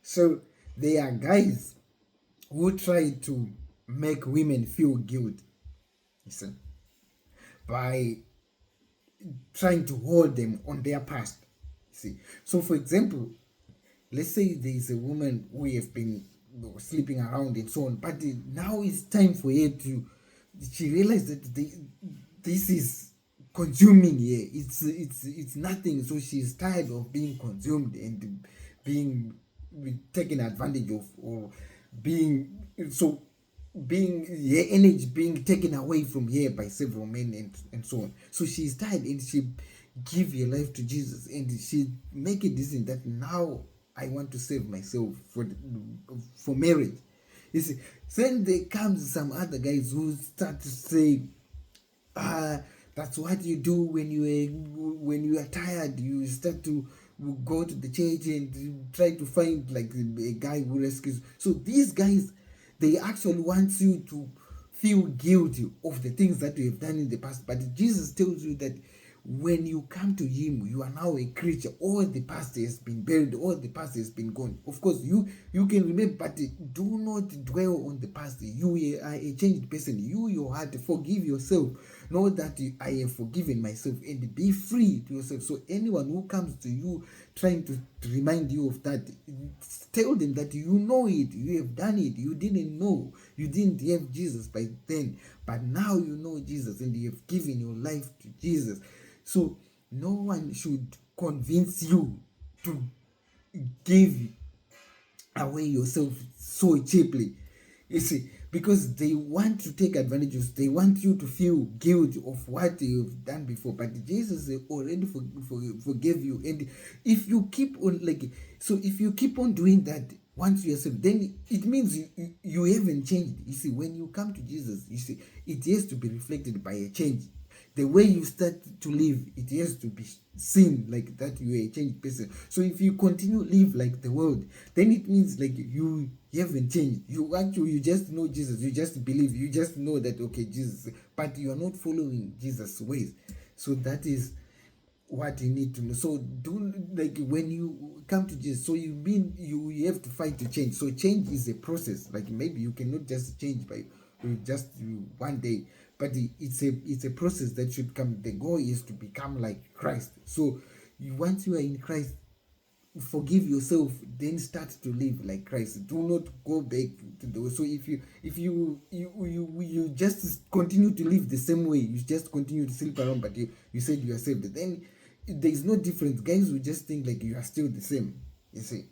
So there are guys who try to make women feel guilt, you see, by trying to hold them on their past. You see. So for example, let's say there is a woman who have been sleeping around and so on, but now it's time for her to, she realized that this is consuming her. It's nothing. So she's tired of being consumed and being taken advantage of, or being, so being her energy being taken away from her by several men, and so on. So she's tired and she give her life to Jesus, and she make a decision that now I want to save myself for marriage. You see, then there comes some other guys who start to say, ah, that's what you do when you are tired. You start to go to the church and try to find like a guy who rescues. So these guys, they actually want you to feel guilty of the things that you have done in the past. But Jesus tells you that when you come to him, you are now a creature. All the past has been buried, all the past has been gone. Of course, you can remember, but do not dwell on the past. You are a changed person. Your heart, forgive yourself. Know that I have forgiven myself, and be free to yourself. So anyone who comes to you trying to remind you of that, tell them that you know it, you have done it, you didn't know, you didn't have Jesus by then, but now you know Jesus and you have given your life to Jesus. So no one should convince you to give away yourself so cheaply. You see, because they want to take advantage of, they want you to feel guilt of what you've done before. But Jesus already forgave you. And if you keep on so if you keep on doing that once yourself, then it means you haven't changed. You see, when you come to Jesus, you see, it has to be reflected by a change. The way you start to live, it has to be seen like that you are a changed person. So if you continue live like the world, then it means like you haven't changed. You just know Jesus, you just believe, you just know that okay, Jesus, but you are not following Jesus' ways. So that is what you need to know. So do, like, when you come to Jesus, so you have to fight to change. So change is a process. Like maybe you cannot just change by just one day, but it's a process that should come. The goal is to become like Christ. So once you are in Christ, forgive yourself, then start to live like Christ. Do not go back to those. So if you just continue to live the same way, you just continue to sleep around, but you said you are saved, then there is no difference. Guys will just think like you are still the same, you see.